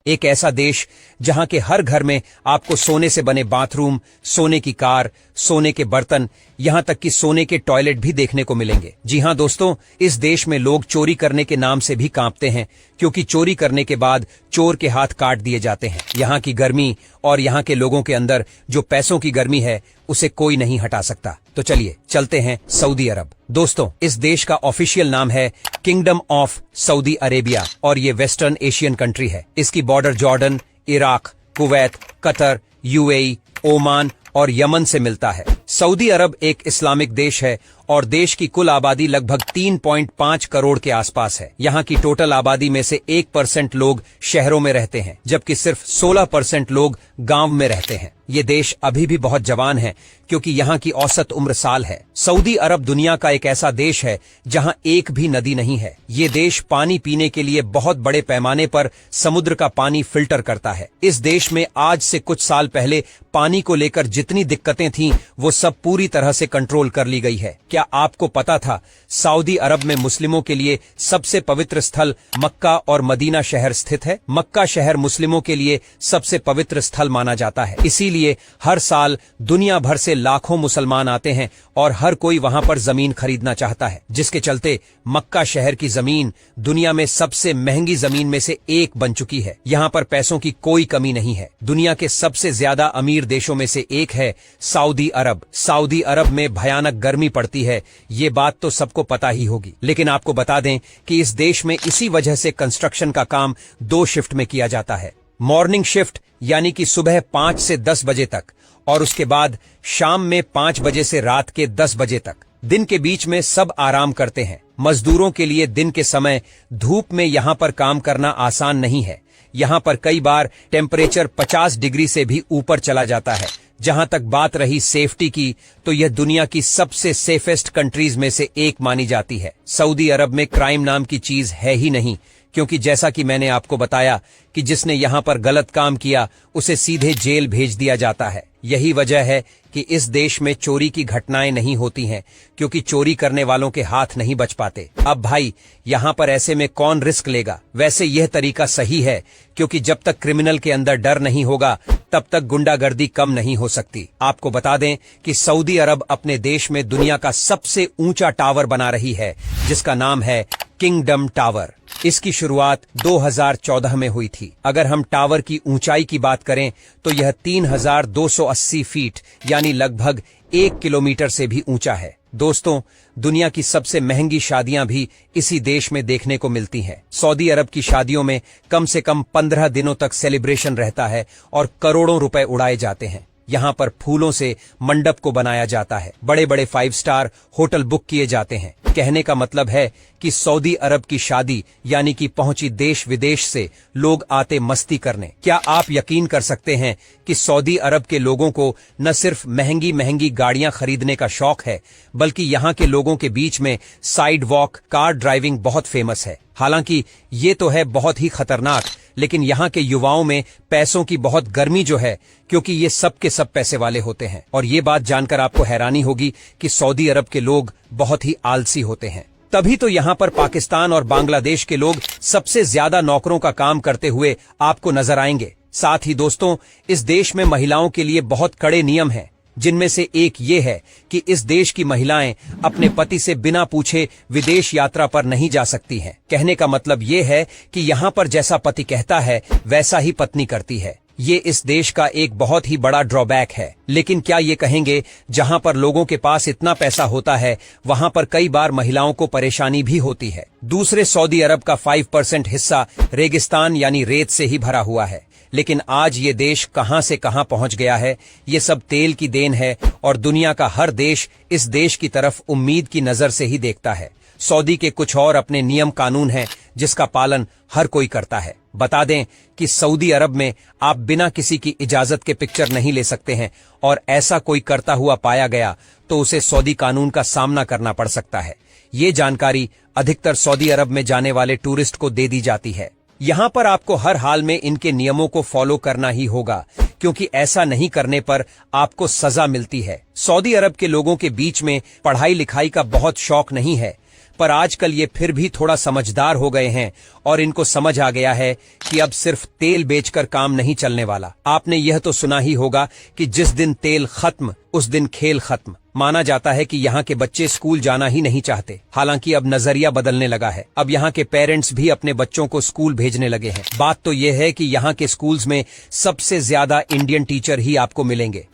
एक ऐसा देश जहां के हर घर में आपको सोने से बने बाथरूम, सोने की कार, सोने के बर्तन, यहां तक कि सोने के टॉयलेट भी देखने को मिलेंगे। जी हां दोस्तों, इस देश में लोग चोरी करने के नाम से भी कांपते हैं, क्योंकि चोरी करने के बाद चोर के हाथ काट दिए जाते हैं। यहां की गर्मी और यहां के लोगों के अंदर जो पैसों की गर्मी है, उसे कोई नहीं हटा सकता। तो चलिए चलते हैं सऊदी अरब। दोस्तों, इस देश का ऑफिशियल नाम है किंगडम ऑफ सऊदी अरेबिया और ये वेस्टर्न एशियन कंट्री है। इसकी border Jordan, Iraq, Kuwait, Qatar, UAE, Oman और यमन से मिलता है। सऊदी अरब एक इस्लामिक देश है और देश की कुल आबादी लगभग 3.5 करोड़ के आसपास है। यहाँ की टोटल आबादी में से 1% लोग शहरों में रहते हैं, जबकि सिर्फ 16% लोग गांव में रहते हैं। ये देश अभी भी बहुत जवान है, क्योंकि यहाँ की औसत उम्र साल है। सऊदी अरब दुनिया का एक ऐसा देश है जहाँ एक भी नदी नहीं है। ये देश पानी पीने के लिए बहुत बड़े पैमाने पर समुद्र का पानी फिल्टर करता है। इस देश में आज से कुछ साल पहले पानी को लेकर जितनी दिक्कतें थीं, वो सब पूरी तरह से कंट्रोल कर ली गई है। क्या आपको पता था सऊदी अरब में मुस्लिमों के लिए सबसे पवित्र स्थल मक्का और मदीना शहर स्थित है? मक्का शहर मुस्लिमों के लिए सबसे पवित्र स्थल माना जाता है। इसीलिए हर साल दुनिया भर से लाखों मुसलमान आते हैं और हर कोई वहां पर जमीन खरीदना चाहता है, जिसके चलते मक्का शहर की जमीन दुनिया में सबसे महंगी जमीन में से एक बन चुकी है। यहाँ पर पैसों की कोई कमी नहीं है। दुनिया के सबसे ज्यादा अमीर देशों में से एक है सऊदी अरब। सऊदी अरब में भयानक गर्मी पड़ती है, ये बात तो सबको पता ही होगी। लेकिन आपको बता दें कि इस देश में इसी वजह से कंस्ट्रक्शन का काम 2 शिफ्ट में किया जाता है। मॉर्निंग शिफ्ट यानी कि सुबह 5 से 10 बजे तक, और उसके बाद शाम में 5 बजे से रात के 10 बजे तक। दिन के बीच में सब आराम करते हैं। मजदूरों के लिए दिन के समय धूप में यहाँ पर काम करना आसान नहीं है। यहाँ पर कई बार टेम्परेचर 50 डिग्री से भी ऊपर चला जाता है। जहां तक बात रही सेफ्टी की, तो यह दुनिया की सबसे सेफेस्ट कंट्रीज में से एक मानी जाती है। सऊदी अरब में क्राइम नाम की चीज है ही नहीं, क्योंकि जैसा कि मैंने आपको बताया कि जिसने यहां पर गलत काम किया उसे सीधे जेल भेज दिया जाता है। यही वजह है कि इस देश में चोरी की घटनाएं नहीं होती हैं, क्योंकि चोरी करने वालों के हाथ नहीं बच पाते। अब भाई, यहां पर ऐसे में कौन रिस्क लेगा? वैसे यह तरीका सही है, क्योंकि जब तक क्रिमिनल के अंदर डर नहीं होगा, तब तक गुंडागर्दी कम नहीं हो सकती। आपको बता दें कि सऊदी अरब अपने देश में दुनिया का सबसे ऊंचा टावर बना रही है, जिसका नाम है किंगडम टावर। इसकी शुरुआत 2014 में हुई थी। अगर हम टावर की ऊंचाई की बात करें तो यह 3280 फीट यानी लगभग 1 किलोमीटर से भी ऊंचा है। दोस्तों, दुनिया की सबसे महंगी शादियां भी इसी देश में देखने को मिलती हैं। सऊदी अरब की शादियों में कम से कम 15 दिनों तक सेलिब्रेशन रहता है और करोड़ों रुपए उड़ाए जाते हैं। यहाँ पर फूलों से मंडप को बनाया जाता है। बड़े बड़े 5 स्टार होटल बुक किए जाते हैं। कहने का मतलब है कि सऊदी अरब की शादी यानी कि पहुंची देश विदेश से लोग आते मस्ती करने। क्या आप यकीन कर सकते हैं कि सऊदी अरब के लोगों को न सिर्फ महंगी महंगी गाड़ियां खरीदने का शौक है, बल्कि यहाँ के लोगों के बीच में साइड वॉक, कार ड्राइविंग बहुत फेमस है। हालांकि ये तो है बहुत ही खतरनाक, लेकिन यहाँ के युवाओं में पैसों की बहुत गर्मी जो है, क्योंकि ये सब के सब पैसे वाले होते हैं। और ये बात जानकर आपको हैरानी होगी कि सऊदी अरब के लोग बहुत ही आलसी होते हैं। तभी तो यहाँ पर पाकिस्तान और बांग्लादेश के लोग सबसे ज्यादा नौकरों का काम करते हुए आपको नजर आएंगे। साथ ही दोस्तों, इस देश में महिलाओं के लिए बहुत कड़े नियम हैं, जिनमें से एक ये है कि इस देश की महिलाएं अपने पति से बिना पूछे विदेश यात्रा पर नहीं जा सकती हैं। कहने का मतलब ये है कि यहाँ पर जैसा पति कहता है, वैसा ही पत्नी करती है। ये इस देश का एक बहुत ही बड़ा ड्रॉबैक है। लेकिन क्या ये कहेंगे, जहां पर लोगों के पास इतना पैसा होता है, वहां पर कई बार महिलाओं को परेशानी भी होती है। दूसरे सऊदी अरब का 5% हिस्सा रेगिस्तान यानी रेत से ही भरा हुआ है। लेकिन आज ये देश कहां से कहां पहुंच गया है, ये सब तेल की देन है, और दुनिया का हर देश इस देश की तरफ उम्मीद की नजर से ही देखता है। सऊदी के कुछ और अपने नियम कानून हैं, जिसका पालन हर कोई करता है। बता दें कि सऊदी अरब में आप बिना किसी की इजाजत के पिक्चर नहीं ले सकते हैं, और ऐसा कोई करता हुआ पाया गया तो उसे सऊदी कानून का सामना करना पड़ सकता है। ये जानकारी अधिकतर सऊदी अरब में जाने वाले टूरिस्ट को दे दी जाती है। यहाँ पर आपको हर हाल में इनके नियमों को फॉलो करना ही होगा, क्योंकि ऐसा नहीं करने पर आपको सजा मिलती है। सऊदी अरब के लोगों के बीच में पढ़ाई लिखाई का बहुत शौक नहीं है, पर आजकल ये फिर भी थोड़ा समझदार हो गए हैं और इनको समझ आ गया है कि अब सिर्फ तेल बेचकर काम नहीं चलने वाला। आपने यह तो सुना ही होगा कि जिस दिन तेल खत्म उस दिन खेल खत्म। माना जाता है कि यहाँ के बच्चे स्कूल जाना ही नहीं चाहते। हालांकि अब नजरिया बदलने लगा है। अब यहाँ के पेरेंट्स भी अपने बच्चों को स्कूल भेजने लगे हैं। बात तो यह है कि यहाँ के स्कूल्स में सबसे ज्यादा इंडियन टीचर ही आपको मिलेंगे।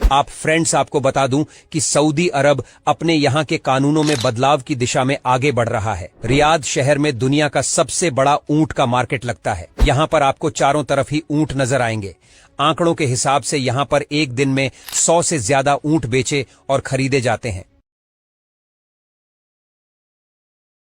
आपको बता दूं कि सऊदी अरब अपने यहाँ के कानूनों में बदलाव की दिशा में आगे बढ़ रहा है। रियाद शहर में दुनिया का सबसे बड़ा ऊंट का मार्केट लगता है। यहाँ पर आपको चारों तरफ ही ऊंट नजर आएंगे। आंकड़ों के हिसाब से यहाँ पर एक दिन में 100 से ज्यादा ऊंट बेचे और खरीदे जाते हैं।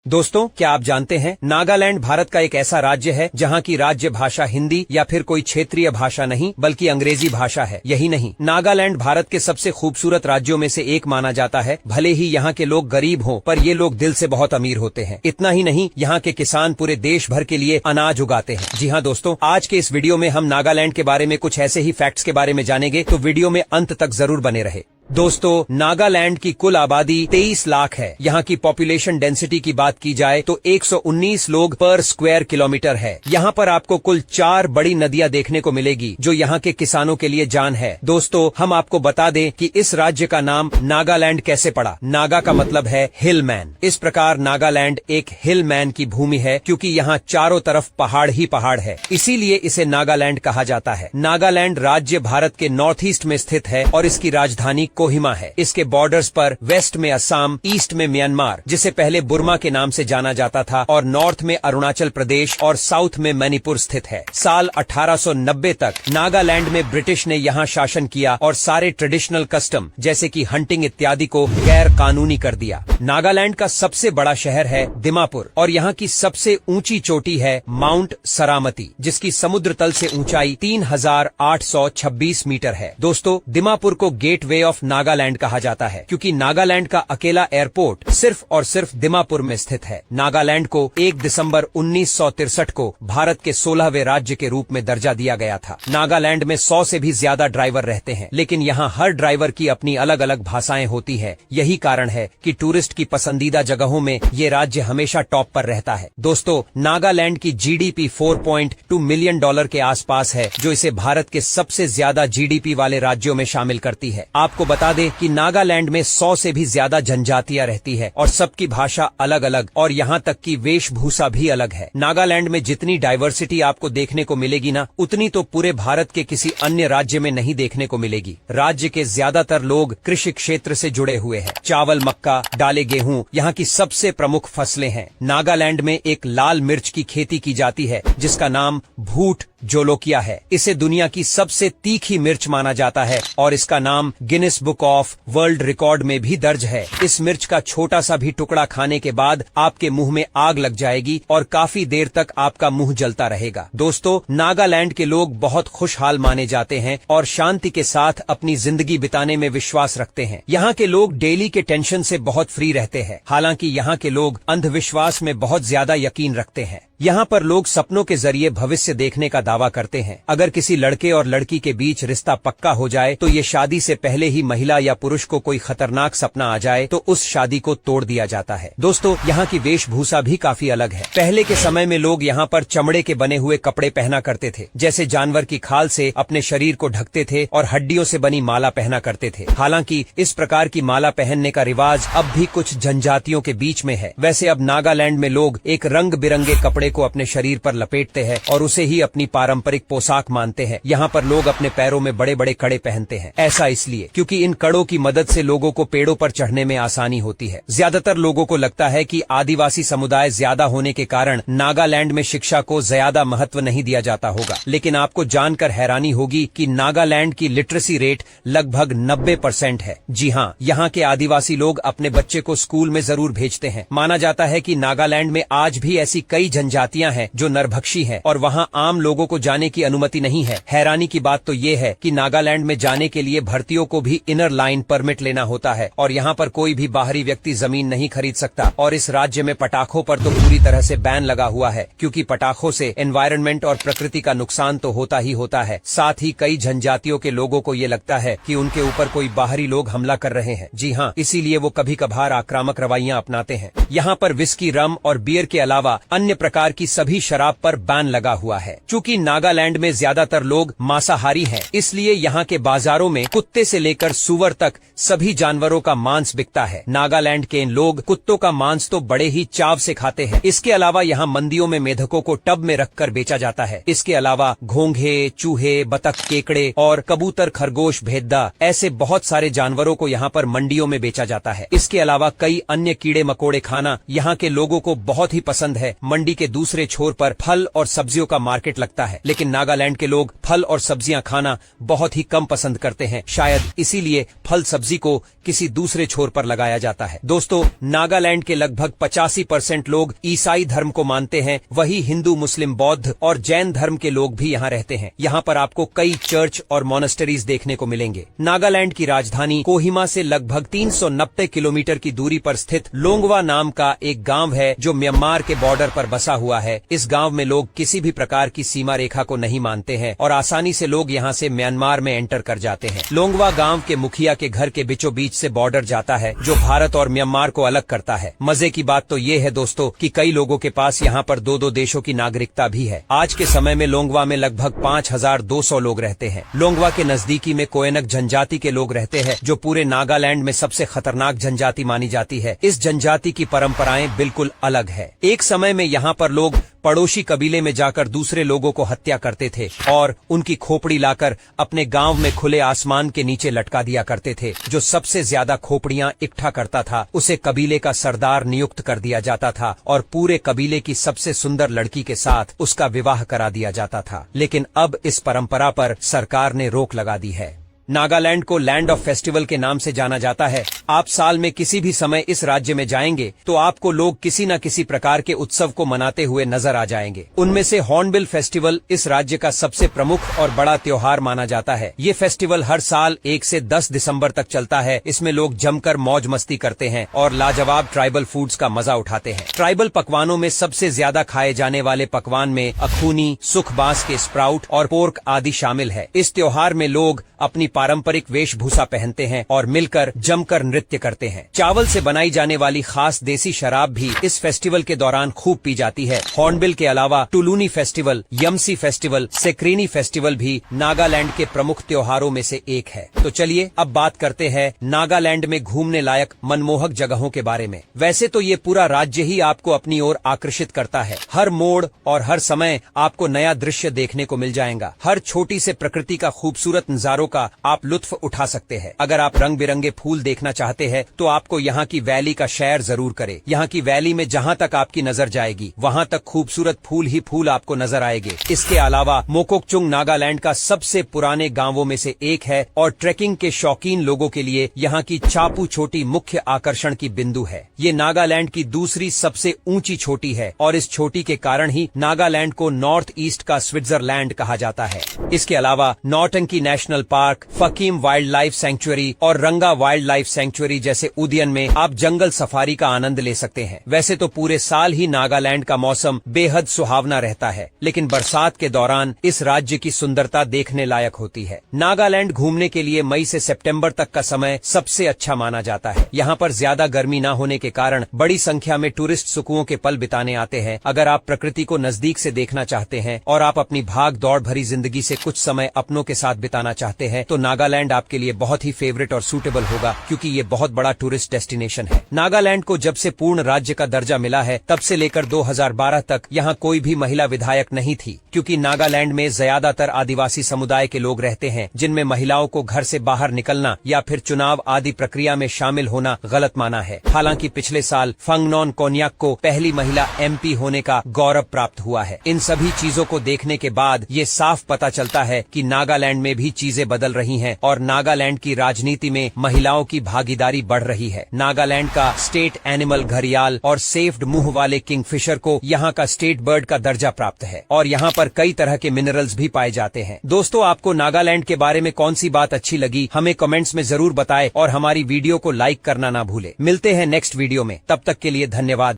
दोस्तों, क्या आप जानते हैं नागालैंड भारत का एक ऐसा राज्य है जहाँ की राज्य भाषा हिंदी या फिर कोई क्षेत्रीय भाषा नहीं बल्कि अंग्रेजी भाषा है। यही नहीं, नागालैंड भारत के सबसे खूबसूरत राज्यों में से एक माना जाता है। भले ही यहाँ के लोग गरीब हों, पर ये लोग दिल से बहुत अमीर होते हैं। इतना ही नहीं, यहाँ के किसान पूरे देश भर के लिए अनाज उगाते हैं। जी हाँ दोस्तों, आज के इस वीडियो में हम नागालैंड के बारे में कुछ ऐसे ही फैक्ट्स के बारे में जानेंगे, तो वीडियो में अंत तक जरूर बने रहे। दोस्तों, नागालैंड की कुल आबादी 23 लाख है। यहाँ की पॉपुलेशन डेंसिटी की बात की जाए तो 119 लोग पर स्क्वायर किलोमीटर है। यहाँ पर आपको कुल 4 बड़ी नदियाँ देखने को मिलेगी जो यहाँ के किसानों के लिए जान है। दोस्तों, हम आपको बता दें कि इस राज्य का नाम नागालैंड कैसे पड़ा। नागा का मतलब है हिल मैन। इस प्रकार नागालैंड एक हिल मैन की भूमि है क्योंकि यहाँ चारों तरफ पहाड़ ही पहाड़ है, इसीलिए इसे नागालैंड कहा जाता है। नागालैंड राज्य भारत के नॉर्थ ईस्ट में स्थित है और इसकी राजधानी कोहिमा है। इसके बॉर्डर्स पर वेस्ट में असम, ईस्ट में म्यांमार जिसे पहले बुर्मा के नाम से जाना जाता था, और नॉर्थ में अरुणाचल प्रदेश और साउथ में मणिपुर स्थित है। साल 1890 तक नागालैंड में ब्रिटिश ने यहाँ शासन किया और सारे ट्रेडिशनल कस्टम जैसे कि हंटिंग इत्यादि को गैर कानूनी कर दिया। नागालैंड का सबसे बड़ा शहर है दिमापुर और यहाँ की सबसे ऊंची चोटी है माउंट सरामती जिसकी समुद्र तल से ऊंचाई 3826 मीटर है। दोस्तों, दिमापुर को गेटवे ऑफ नागालैंड कहा जाता है क्योंकि नागालैंड का अकेला एयरपोर्ट सिर्फ और सिर्फ दिमापुर में स्थित है। नागालैंड को 1 दिसंबर 1963 को भारत के 16वें राज्य के रूप में दर्जा दिया गया था। नागालैंड में 100 से भी ज्यादा ड्राइवर रहते हैं, लेकिन यहाँ हर ड्राइवर की अपनी अलग अलग भाषाएं होती है। यही कारण है कि टूरिस्ट की पसंदीदा जगहों में ये राज्य हमेशा टॉप पर रहता है। दोस्तों, नागालैंड की जीडीपी $4.2 मिलियन के आसपास है, जो इसे भारत के सबसे ज्यादा जीडीपी वाले राज्यों में शामिल करती है। आपको बता दें कि नागालैंड में 100 से भी ज्यादा जनजातियां रहती है और सबकी भाषा अलग अलग और यहाँ तक की वेशभूषा भी अलग है। नागालैंड में जितनी डाइवर्सिटी आपको देखने को मिलेगी ना, उतनी तो पूरे भारत के किसी अन्य राज्य में नहीं देखने को मिलेगी। राज्य के ज्यादातर लोग कृषि क्षेत्र से जुड़े हुए हैं। चावल, मक्का, दालें, गेहूं यहाँ की सबसे प्रमुख फसलें हैं। नागालैंड में एक लाल मिर्च की खेती की जाती है जिसका नाम भूट जोलोकिया है। इसे दुनिया की सबसे तीखी मिर्च माना जाता है और इसका नाम Guinness book of world record में भी दर्ज है। इस मिर्च का छोटा सा भी टुकड़ा खाने के बाद आपके मुंह में आग लग जाएगी और काफी देर तक आपका मुंह जलता रहेगा। दोस्तों, नागालैंड के लोग बहुत खुशहाल माने जाते हैं और शांति के साथ अपनी जिंदगी बिताने में विश्वास रखते हैं। यहाँ के लोग डेली के टेंशन से बहुत फ्री रहते हैं। हालांकि यहाँ के लोग अंधविश्वास में बहुत ज्यादा यकीन रखते हैं। यहाँ पर लोग सपनों के जरिए भविष्य देखने का दावा करते हैं। अगर किसी लड़के और लड़की के बीच रिश्ता पक्का हो जाए तो ये शादी से पहले ही महिला या पुरुष को कोई खतरनाक सपना आ जाए तो उस शादी को तोड़ दिया जाता है। दोस्तों, यहाँ की वेशभूषा भी काफी अलग है। पहले के समय में लोग यहाँ पर चमड़े के बने हुए कपड़े पहना करते थे, जैसे जानवर की खाल से अपने शरीर को ढकते थे और हड्डियों से बनी माला पहना करते थे। हालांकि इस प्रकार की माला पहनने का रिवाज अब भी कुछ जनजातियों के बीच में है। वैसे अब नागालैंड में लोग एक रंग बिरंगे कपड़े को अपने शरीर पर लपेटते हैं और उसे ही अपनी पारंपरिक पोशाक मानते हैं। यहाँ पर लोग अपने पैरों में बड़े बड़े कड़े पहनते हैं। ऐसा इसलिए क्योंकि इन कड़ों की मदद से लोगों को पेड़ों पर चढ़ने में आसानी होती है। ज्यादातर लोगों को लगता है कि आदिवासी समुदाय ज्यादा होने के कारण नागालैंड में शिक्षा को ज्यादा महत्व नहीं दिया जाता होगा, लेकिन आपको जानकर हैरानी होगी कि नागालैंड की लिटरेसी रेट लगभग 90% है। जी हाँ, यहाँ के आदिवासी लोग अपने बच्चे को स्कूल में जरूर भेजते हैं। माना जाता है कि नागालैंड में आज भी ऐसी कई जनजातियां जनजातियां हैं जो नरभक्षी हैं और वहां आम लोगों को जाने की अनुमति नहीं है। हैरानी की बात तो ये है कि नागालैंड में जाने के लिए भर्तियों को भी इनर लाइन परमिट लेना होता है और यहाँ पर कोई भी बाहरी व्यक्ति जमीन नहीं खरीद सकता। और इस राज्य में पटाखों पर तो पूरी तरह से बैन लगा हुआ है, क्योंकि पटाखों से एनवायरनमेंट और प्रकृति का नुकसान तो होता ही होता है, साथ ही कई जनजातियों के लोगों को ये लगता है कि उनके ऊपर कोई बाहरी लोग हमला कर रहे हैं। जी हाँ, इसीलिए वो कभी कभार आक्रामक रवैया अपनाते हैं। यहाँ पर विस्की, रम और बियर के अलावा अन्य प्रकार की सभी शराब पर बैन लगा हुआ है। चूँकि नागालैंड में ज्यादातर लोग मांसाहारी हैं, इसलिए यहाँ के बाजारों में कुत्ते से लेकर सूअर तक सभी जानवरों का मांस बिकता है। नागालैंड के लोग कुत्तों का मांस तो बड़े ही चाव से खाते हैं। इसके अलावा यहाँ मंडियों में मेढकों को टब में रखकर बेचा जाता है। इसके अलावा घोंघे, चूहे, बतख, केकड़े और कबूतर, खरगोश, भेद्दा ऐसे बहुत सारे जानवरों को यहाँ पर मंडियों में बेचा जाता है। इसके अलावा कई अन्य कीड़े मकोड़े खाना यहाँ के लोगों को बहुत ही पसंद है। मंडी के दूसरे छोर पर फल और सब्जियों का मार्केट लगता है, लेकिन नागालैंड के लोग फल और सब्जियां खाना बहुत ही कम पसंद करते हैं। शायद इसीलिए फल सब्जी को किसी दूसरे छोर पर लगाया जाता है। दोस्तों, नागालैंड के लगभग 85% लोग ईसाई धर्म को मानते हैं। वही हिंदू, मुस्लिम, बौद्ध और जैन धर्म के लोग भी यहाँ रहते हैं। यहाँ पर आपको कई चर्च और मोनेस्टरीज देखने को मिलेंगे। नागालैंड की राजधानी कोहिमा से लगभग 390 किलोमीटर की दूरी पर स्थित लोंगवा नाम का एक गांव है जो म्यांमार के बॉर्डर पर बसा हुआ है। इस गांव में लोग किसी भी प्रकार की सीमा रेखा को नहीं मानते हैं और आसानी से लोग यहाँ से म्यांमार में एंटर कर जाते हैं। लोंगवा गांव के मुखिया के घर के बीचों बीच से बॉर्डर जाता है जो भारत और म्यांमार को अलग करता है। मजे की बात तो ये है दोस्तों कि कई लोगों के पास यहाँ पर दो देशों की नागरिकता भी है। आज के समय में लोंगवा में लगभग 5200 लोग रहते हैं। लोंगवा के नजदीकी में कोयनक जनजाति के लोग रहते हैं जो पूरे नागालैंड में सबसे खतरनाक जनजाति मानी जाती है। इस जनजाति की परंपराएं बिल्कुल अलग है। एक समय में यहाँ पर लोग पड़ोसी कबीले में जाकर दूसरे लोगों को हत्या करते थे और उनकी खोपड़ी लाकर अपने गांव में खुले आसमान के नीचे लटका दिया करते थे। जो सबसे ज्यादा खोपड़ियां इकट्ठा करता था उसे कबीले का सरदार नियुक्त कर दिया जाता था और पूरे कबीले की सबसे सुंदर लड़की के साथ उसका विवाह करा दिया जाता था। लेकिन अब इस परंपरा पर सरकार ने रोक लगा दी है। नागालैंड को लैंड ऑफ फेस्टिवल के नाम से जाना जाता है। आप साल में किसी भी समय इस राज्य में जाएंगे तो आपको लोग किसी न किसी प्रकार के उत्सव को मनाते हुए नजर आ जाएंगे। उनमें से हॉर्नबिल फेस्टिवल इस राज्य का सबसे प्रमुख और बड़ा त्योहार माना जाता है। ये फेस्टिवल हर साल 1 से 10 दिसंबर तक चलता है। इसमें लोग जमकर मौज मस्ती करते हैं और लाजवाब ट्राइबल फूड्स का मजा उठाते हैं। ट्राइबल पकवानों में सबसे ज्यादा खाए जाने वाले पकवान में अखूनी, सुख बांस के स्प्राउट और पोर्क आदि शामिल है। इस त्योहार में लोग अपनी पारंपरिक वेशभूषा पहनते हैं और मिलकर जमकर नृत्य करते हैं। चावल से बनाई जाने वाली खास देसी शराब भी इस फेस्टिवल के दौरान खूब पी जाती है। हॉर्नबिल के अलावा टुलूनी फेस्टिवल, यमसी फेस्टिवल, सेक्रेनी फेस्टिवल भी नागालैंड के प्रमुख त्योहारों में से एक है। तो चलिए अब बात करते हैं नागालैंड में घूमने लायक मनमोहक जगहों के बारे में। वैसे तो ये पूरा राज्य ही आपको अपनी ओर आकर्षित करता है। हर मोड़ और हर समय आपको नया दृश्य देखने को मिल जाएगा। हर छोटी से प्रकृति का खूबसूरत नजारों का आप लुत्फ उठा सकते हैं। अगर आप रंग बिरंगे फूल देखना चाहते हैं तो आपको यहाँ की वैली का सैर जरूर करें। यहाँ की वैली में जहाँ तक आपकी नजर जाएगी वहाँ तक खूबसूरत फूल ही फूल आपको नजर आएंगे। इसके अलावा मोकोकचुंग नागालैंड का सबसे पुराने गांवों में से एक है और ट्रेकिंग के शौकीन लोगों के लिए यहाँ की चापू चोटी मुख्य आकर्षण की बिंदु है। ये नागालैंड की दूसरी सबसे ऊंची चोटी है और इस चोटी के कारण ही नागालैंड को नॉर्थ ईस्ट का स्विट्जरलैंड कहा जाता है। इसके अलावा नौटंकी नेशनल पार्क, फकीम वाइल्ड लाइफ सेंचुरी और रंगा वाइल्ड लाइफ सेंचुरी जैसे उद्यान में आप जंगल सफारी का आनंद ले सकते हैं। वैसे तो पूरे साल ही नागालैंड का मौसम बेहद सुहावना रहता है, लेकिन बरसात के दौरान इस राज्य की सुंदरता देखने लायक होती है। नागालैंड घूमने के लिए मई से सितंबर तक का समय सबसे अच्छा माना जाता है। यहाँ पर ज्यादा गर्मी न होने के कारण बड़ी संख्या में टूरिस्ट सुकुओं के पल बिताने आते हैं। अगर आप प्रकृति को नजदीक से देखना चाहते हैं और आप अपनी भाग दौड़ भरी जिंदगी से कुछ समय अपनों के साथ बिताना चाहते हैं तो नागालैंड आपके लिए बहुत ही फेवरेट और सूटेबल होगा, क्योंकि ये बहुत बड़ा टूरिस्ट डेस्टिनेशन है। नागालैंड को जब से पूर्ण राज्य का दर्जा मिला है तब से लेकर 2012 तक यहाँ कोई भी महिला विधायक नहीं थी, क्योंकि नागालैंड में ज्यादातर आदिवासी समुदाय के लोग रहते हैं जिनमें महिलाओं को घर से बाहर निकलना या फिर चुनाव आदि प्रक्रिया में शामिल होना गलत माना है। हालांकि पिछले साल फंगनॉन कोन्याक को पहली महिला MP होने का गौरव प्राप्त हुआ है। इन सभी चीजों को देखने के बाद ये साफ पता चलता है कि नागालैंड में भी चीजें बदल रही रही हैं और नागालैंड की राजनीति में महिलाओं की भागीदारी बढ़ रही है। नागालैंड का स्टेट एनिमल घड़ियाल और सेफ्ड मुंह वाले किंगफिशर को यहाँ का स्टेट बर्ड का दर्जा प्राप्त है और यहाँ पर कई तरह के मिनरल्स भी पाए जाते हैं। दोस्तों, आपको नागालैंड के बारे में कौन सी बात अच्छी लगी हमें कमेंट्स में जरूर बताएं और हमारी वीडियो को लाइक करना ना भूले। मिलते हैं नेक्स्ट वीडियो में, तब तक के लिए धन्यवाद।